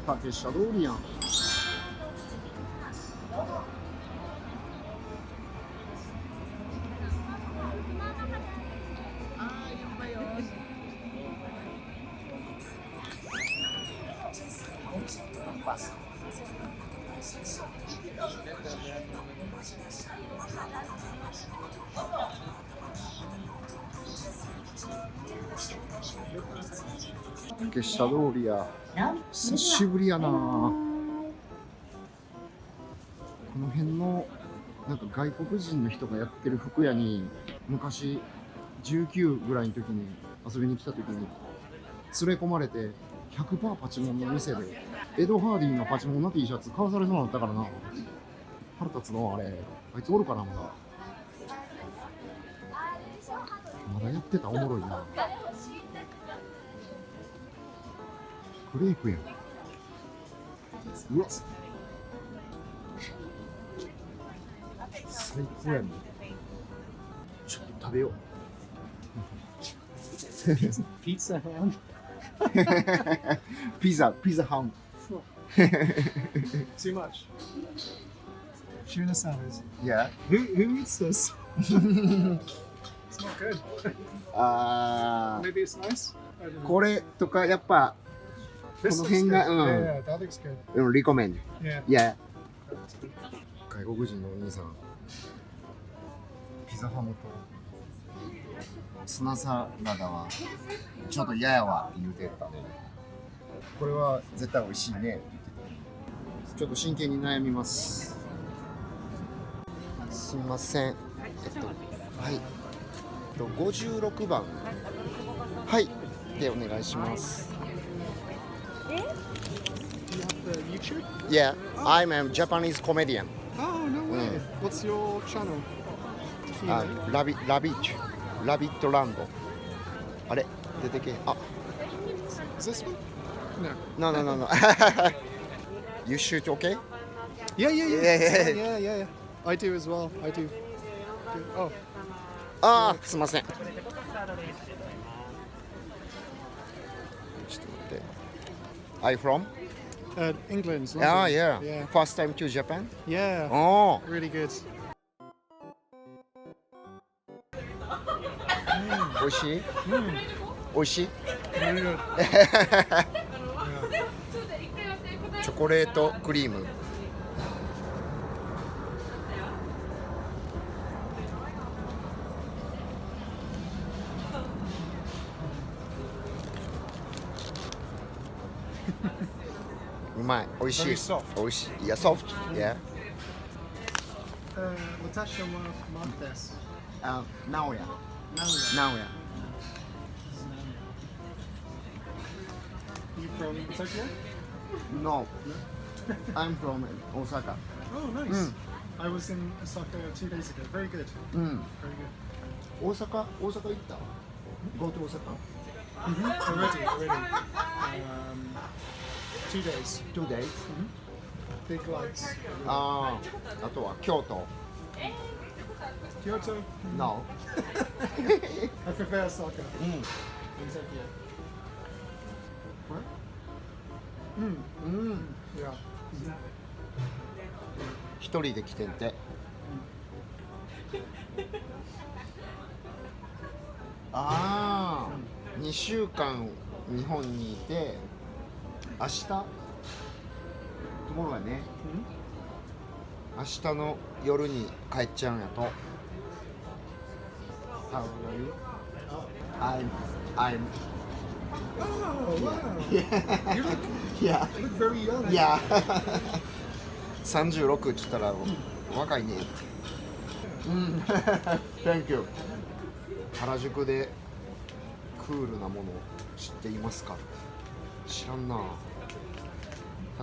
竹下通りやん。竹下通りや。久しぶりやな。この辺のなんか外国人の人がやってる服屋に昔19ぐらいの時に遊びに来た時に連れ込まれて 100% パチモンの店でエド・ハーディのパチモンの T シャツ買わされそうになったからな。腹立つのあれ。あいつおるかな。まだやってた。おもろいな。クレープやん。うわ最高やん。ちょっと食べよう。ピザハム。ピザハム。Too much. Tuna salad. Yeah. Who eats this? It's not good. Maybe it's nice. I don't know. これとかやっぱこ This の looks 辺 good. が Yeah, that looks good. リコメンド。 Yeah. Yeah. 外国人のお兄さん、ピザハムとツナサラダはちょっと嫌やわって言うてたね。これは絶対美味しいねって言ってた。ちょっと真剣に悩みます。すいません。はい。56番。はい。でお願いします。You have the YouTube? Yeah, I'm a Japanese comedian. Oh, no way. What's your channel? ラビットランド。あれ出てけ。あ、Is this one? No. No. You shoot okay? Yeah. I do as well. I do. Oh. ああ、すみません。ちょっと待って。Are you from? England. Ah, London. yeah. First time to Japan? Yeah. Oh. Really good. 美味しい？美味しい？ Really good. チョコレートクリーム。うまい。美味しい。 Very soft. 美味しい。いや、soft. Yeah. Natasha Marquez. あ、直哉。 Now. You from Tokyo? No. I'm from Osaka. Oh, nice. I was in Osaka 2 days ago. Very good. うん。 Very good. 大阪行った？ Go to 大阪？ Already. 2 days. 2 days? Big lights. ああ、あとは京都。Kyoto? No. I prefer Osaka. うん。 In Tokyo. What? うん。 Yeah. 一人で来てんて。ああ、2週間日本にいて、明日、トモローやね。明日の夜に帰っちゃうんやと。How are you? I'm. Oh, wow. Yeah. You look Yeah. very young. Yeah. 36って言ったら若いねって。うん。Thank you. 原宿でクールなものを知っていますか？知らんな。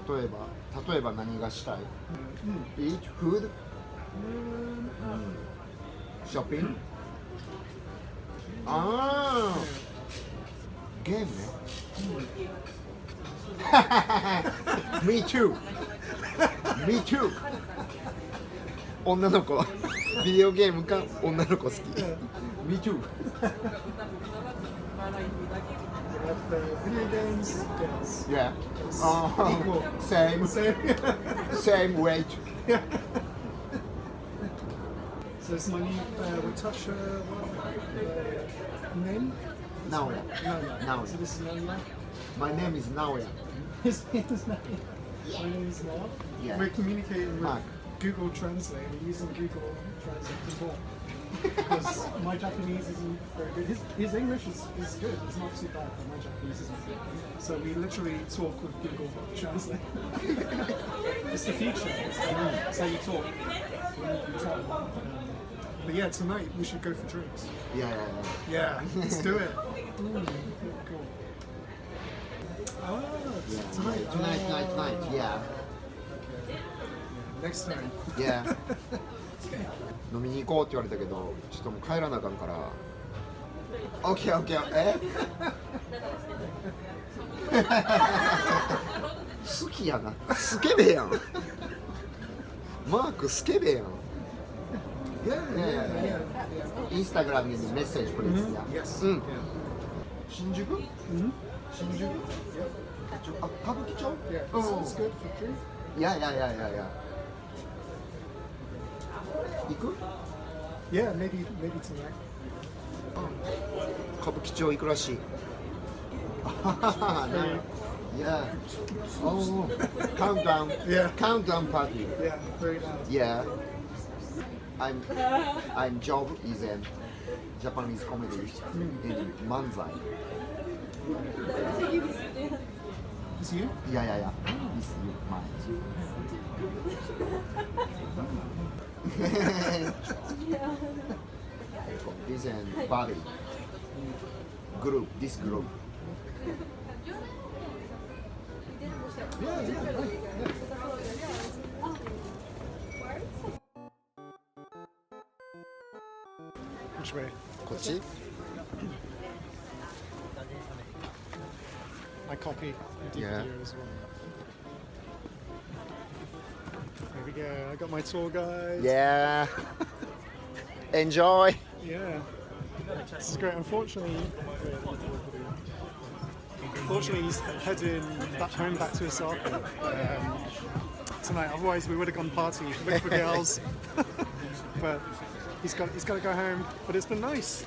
例えば何がしたい？ Eat food? Shopping? ああ。ゲームね。Me too. Me too. 女の子、ビデオゲームか女の子好き。Me too. Video games, yes. Yeah. Equal. Same. Same weight. So this is my new Watasha name? Naoya. No. So this is Naoya. My name is Naoya. His name is Naoya. My name is Noah. Yeah. We're communicating with Mark. Google Translate. We're using Google Translate to talk. Because my Japanese isn't very good. His English is good. It's not too bad, but my Japanese isn't good. So we literally talk with Google Translate. It's the future. It's how you talk. When you travel. But yeah, tonight we should go for drinks. Yeah. Yeah, let's do it. Cool. Oh, tonight. Tonight. Yeah. Next time. Yeah. 飲みに行こうって言われたけど、ちょっともう帰らなあかんから。OK。好きやな。スケベやん。マークスケベやん。Yeah. インスタグラムにメッセージくれてたや。Yes. うん。新宿？新宿？ Yep. あ、歌舞伎町？ Yeah. It's good for drink. いや。行く？ Yeah, maybe tonight. 歌舞伎町行くらしい。Yeah. Oh, countdown. Yeah. Countdown party. Yeah, very nice. Yeah. I'm job is a Japanese comedy in manzai. Is you? Yeah. It's you, mine. This and body group. This group. Which way? こっち？ I copy and do Yeah. video as well. There we go. I got my tour guide. Yeah. Enjoy. Yeah. This is great. Unfortunately, he's heading back home back to Osaka tonight. Otherwise, we would have gone party with the girls. But he's got to go home. But it's been nice.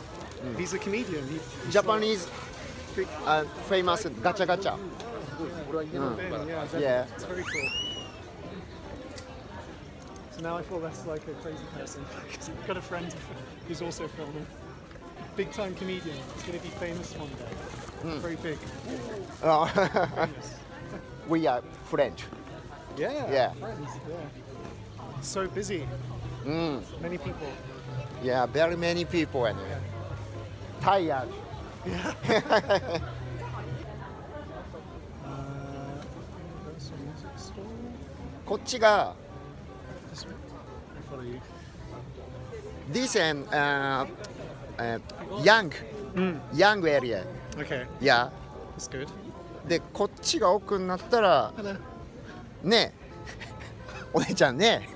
He's a comedian. Japanese famous gacha gacha. Yeah. It's very cool. So now I feel less like a crazy person because I've got a friend who's also filming. Big time comedian. He's going to be famous one day. Very big. Famous. We are French. Yeah. Friends. Yeah. So busy. Many people. Yeah, very many people and tired. There's some music store. こっちが This way. I follow you. this and young area. Okay. Yeah. That's good. でこっちが奥になったら Hello. ねお姉ちゃんね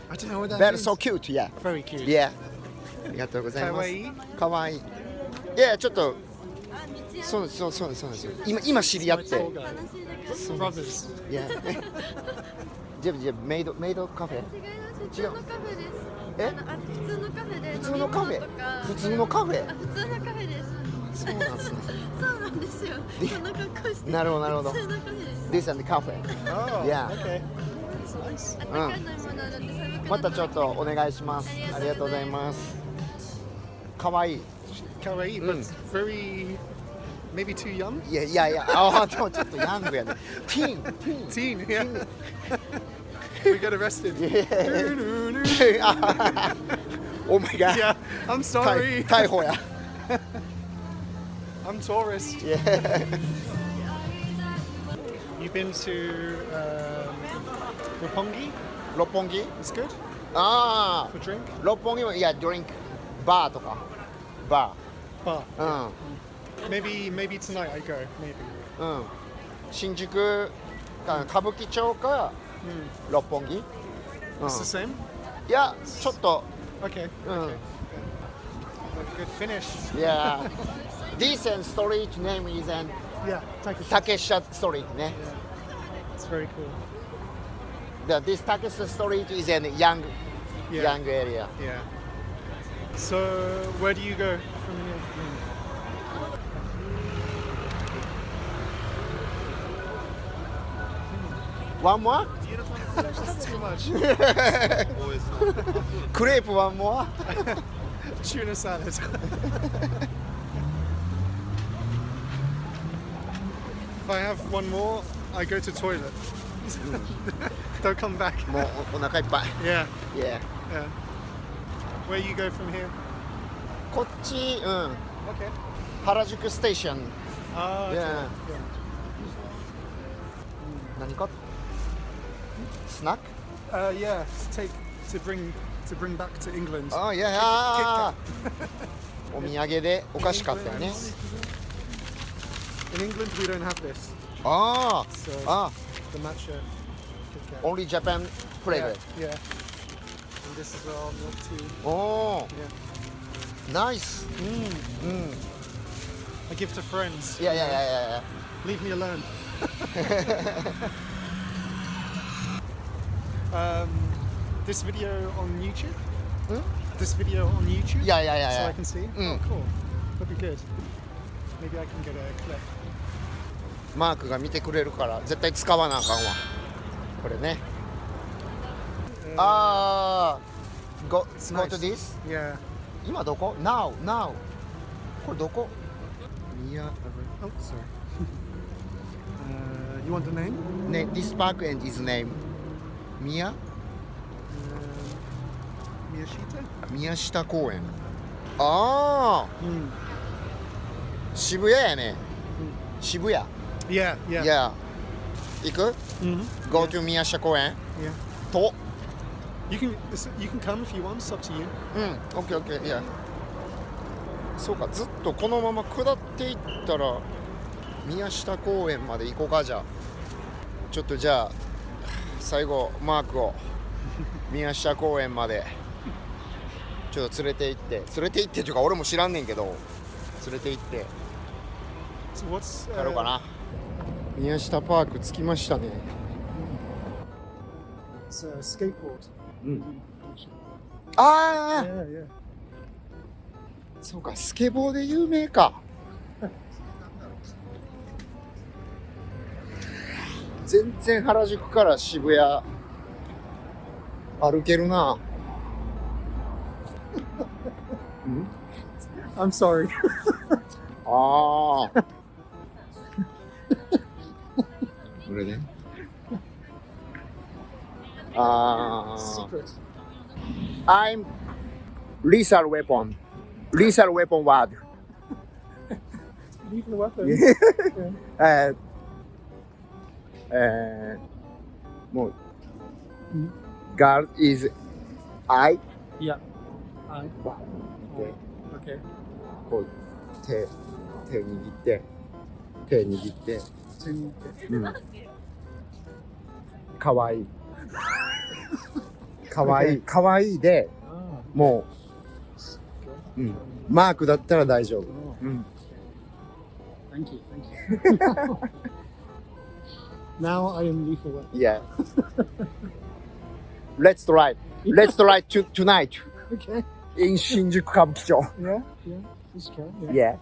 I don't know what that Very means. so cute. Yeah. Very cute. Yeah. ありがとうございます。かわいい？かわいい。いやちょっとそうですよ。今知り合って。My tour guide. Brothers. Yeah. じゃあメイドカフェ。違うのカフェです。え？普通のカフェで普通のカフェ。普通のカフェ。普通のカフェです。そうなんですね。そうなんですよ。そんな格好して。なるほど。普通のカフェです。 This and cafe. Oh. Yeah. Okay. That's nice. あったかい飲み物なので寒くなったらまたちょっとお願いします。ありがとうございます。かわいい。 Kawaii, but very maybe too young. いや。あでもちょっとヤングやね。Teen. Teen. Yeah. We get arrested. Oh my god. Yeah. I'm sorry. 逮捕や。I'm tourist. Yeah. You've been to Roppongi? 六本木？ It's good あ for drink. あ。六本木はいやドリンクバーとか。バ But ー。 maybe tonight I go. Maybe. うん。新宿歌舞伎町か六本木？ It's the same. いやちょっと Okay. うん。 Good finish. Yeah. Decent street name is an Yeah, Takeshi. Takesha Street ね。 It's very cool. This Takesha Street is an young area. Yeah. So, where do you go from here? One more? That's too much. クレープ one more? Tuna salad. If I have one more, I go to toilet. Don't come back. もうお腹いっぱい。 Yeah, Yeah. yeah. Where you go from here? こっち、うん。 Okay. 原宿ステーション。 Ah, okay. Yeah. 何かスナック Yeah. To bring back to England. ああ、いやいやお土産でお菓子買ったよね。 In England, we don't have this. あ So あ、あ the matcha Kit Kat. Only Japan flavor. Yeah. And this as well, milk tea. おお、 Yeah. ナイス。うん。 I give to friends. いやいやいやいや。 Leave me alone. This video on YouTube? This video on YouTube? いやいやいやい So や I can see? Oh, cool. That'd be good. Maybe I can get a clip. マークが見てくれるから絶対使わなあかんわ。これね。ああ、go nice. to this? Yeah. 今どこ ？Now。これどこ？いや、 Oh, sorry. You want the name? ね、this park and his name。宮 Miyashita? 宮下公園。ああ、渋谷やね。渋谷。 Yeah, yeah. いや、行く Mm-hmm.？Go to 宮下公園 Yeah. と。You can come if you want. It's up to you. オッケーオッケー。いや。そうか、ずっとこのまま下っていったら宮下公園まで行こうか。じゃあちょっとじゃあ最後マークを宮下公園までちょっと連れて行ってというか俺も知らんねんけど連れて行って So what's やろうかな。宮下パーク着きましたね。 It's a skateboard. ああ、 Yeah, yeah. そうか、スケボーで有名か。全然原宿から渋谷歩けるな。I'm sorry. ああ。これね。ああ。 Secret. I'm lethal weapon. Lethal weapon word. Lethal weapon. もう、girl is I. Yeah. I. で、 Okay. こう手握って、かわいいで、もう、マークだったら大丈夫。Thank you. Now I am lethal weapon. Yeah. Let's try tonight Okay. in 新宿歌舞伎町。 Yeah. Yeah. Just try. Yeah. Yeah.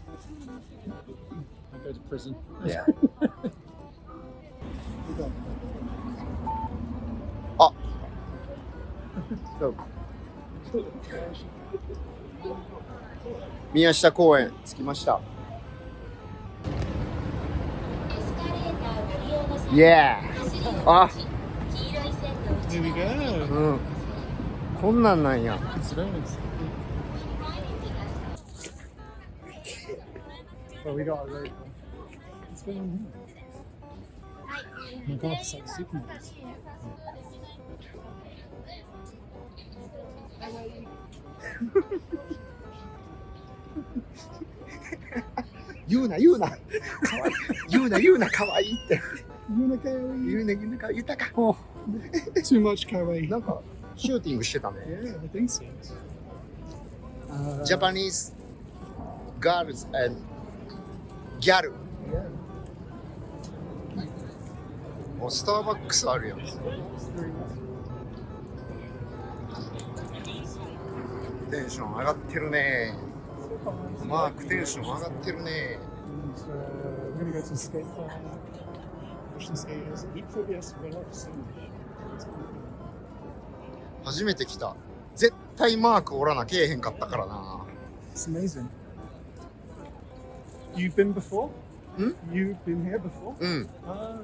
I go to prison. Yeah. そう宮下公園着きました。Yeah. あ、Here we go. こんなんなんや。 It's very nice. Well, we got a road. What's going on here? Oh my god, it's like super nice. 言うなかわいいって。言うな豊か。 Oh, too much kawaii. なんかシューティングしてたね。 Yeah, I think so. Japanese girls and ギャル。もうスターバックスあるやん。テンション上がってるね。マークテンション上がってるね。初めて来た。絶対マークおらなけえへんかったからな。It's amazing. You've been before? Hmm? You've been here before? うん。Ah.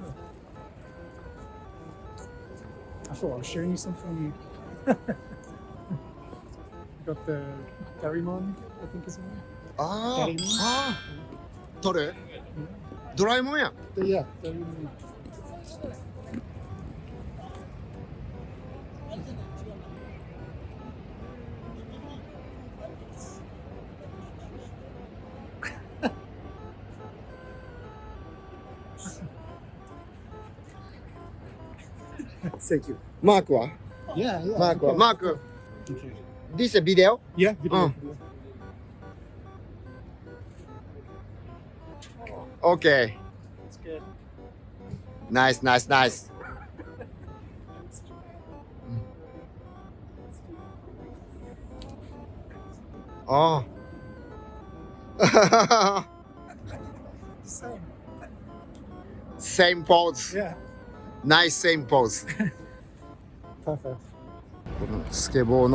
I thought I was showing you something. You got the Garimon, I think is his name. あーあー。どれ？ドラえもんやん。 Yeah, Garimon. Thank you. マークは？ Yeah, yeah. マークは？ okay. マーク。 Okay. This a video? Yeah, video. Okay. That's good. Nice, nice, nice. ああ。Same. Same pose. Yeah. Nice same pose. Perfect. このスケボ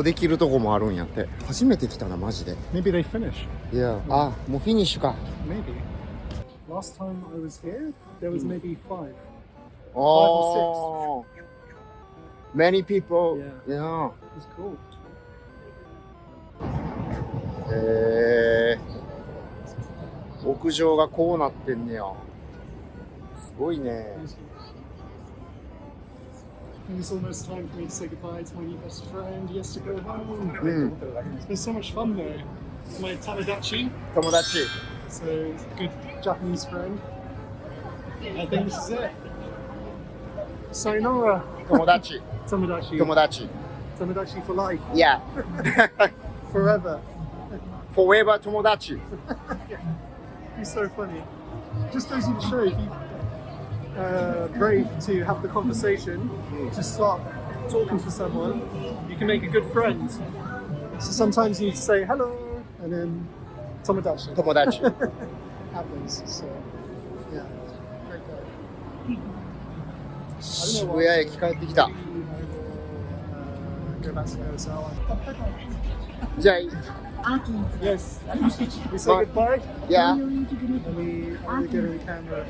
ーできるとこもあるんやって。初めて来たなマジで。 Maybe they finish. いや、あ、もうフィニッシュか。 Maybe. Last time I was here, there was maybe 5. おー。Many people. Yeah. Yeah. It was cool. 屋上がこうなってんねや。すごいね。It was almost time for me to say goodbye to my new best friend. He has to go home. うん。 It's been so much fun though. My Tamagotchi, 友達。 so good Japanese friend. I think this is it. Sayonara. 友達。 Tamagotchi. 友達。 Tamagotchi for life. Yeah. Forever. Forever 友達。 He's so funny. Just goes to show if you brave to have the conversation, to start talking to someone, you can make a good friend. So sometimes you need to say hello and then Tomodachi 友達。 happens. So yeah, great guy. 渋谷駅帰ってきた。 I will go back to the hotel. じゃあ、 Yes. We say goodbye. Yeah. Let me get in the camera.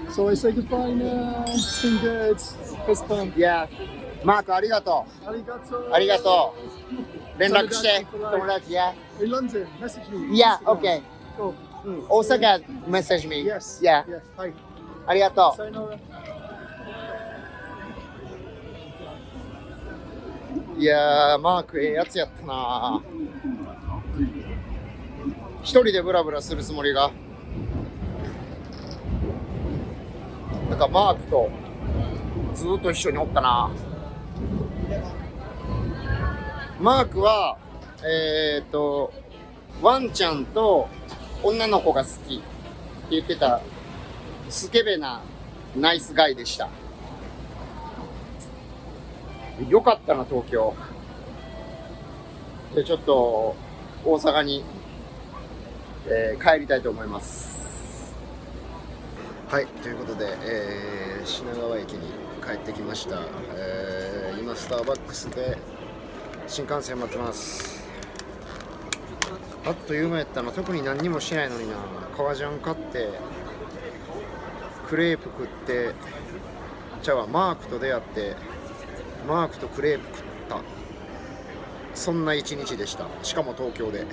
So I say goodbye now. It's been good. Fist bump. いや、マークありがと Arigato. う。ありがとう。連絡して、友達や。 In London, message me. Yeah, Instagram. okay. Cool. 大阪、メッセージme. Yes. Yeah. Yes. Hi. ありがと Sayonara. う。いやー、マークええやつやったな。一人でブラブラするつもりが。なんかマークとずーっと一緒におったな。マークは、ワンちゃんと女の子が好きって言ってたスケベなナイスガイでした。よかったな、東京。で、ちょっと大阪に、帰りたいと思います。はい、ということで、品川駅に帰ってきました。今スターバックスで新幹線待ってます。あっという間やったな。特に何にもしないのにな。革ジャン買ってクレープ食って、マークと出会ってマークとクレープ食った、そんな一日でした。しかも東京で。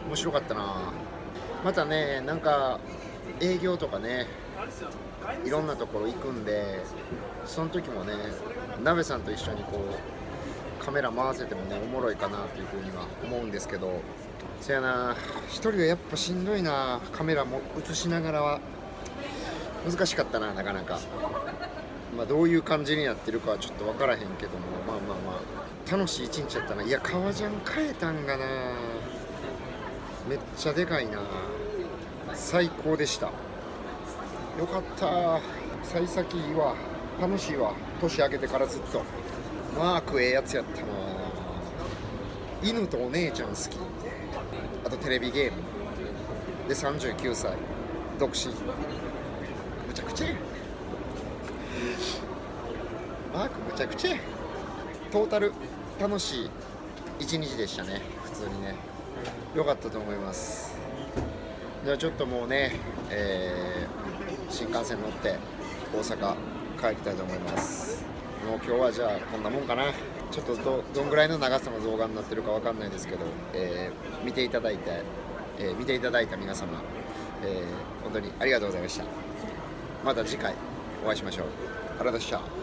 面白かったな。またね、なんか営業とかね、いろんなところ行くんで、その時もね、鍋さんと一緒にこうカメラ回せてもね、おもろいかなっていうふうには思うんですけど、そやな、一人はやっぱしんどいな。カメラも映しながらは難しかったな、なかなか。まあどういう感じになってるかはちょっと分からへんけども、まあ楽しい一日やったな。いや、革ジャン変えたんがな、めっちゃでかいな。最高でした。よかった。幸先いいわ。楽しいわ。年明けてからずっと。マークええやつやったな。犬とお姉ちゃん好き。あとテレビゲームで39歳独身。むちゃくちゃや。マークむちゃくちゃや。トータル楽しい一日でしたね。普通にね、良かったと思います。じゃあちょっともうね、新幹線乗って大阪帰りたいと思います。もう今日はじゃあこんなもんかな。ちょっと どんぐらいの長さの動画になってるかわかんないですけど、見ていただいた皆様、本当にありがとうございました。また次回お会いしましょう。ありがとうございました。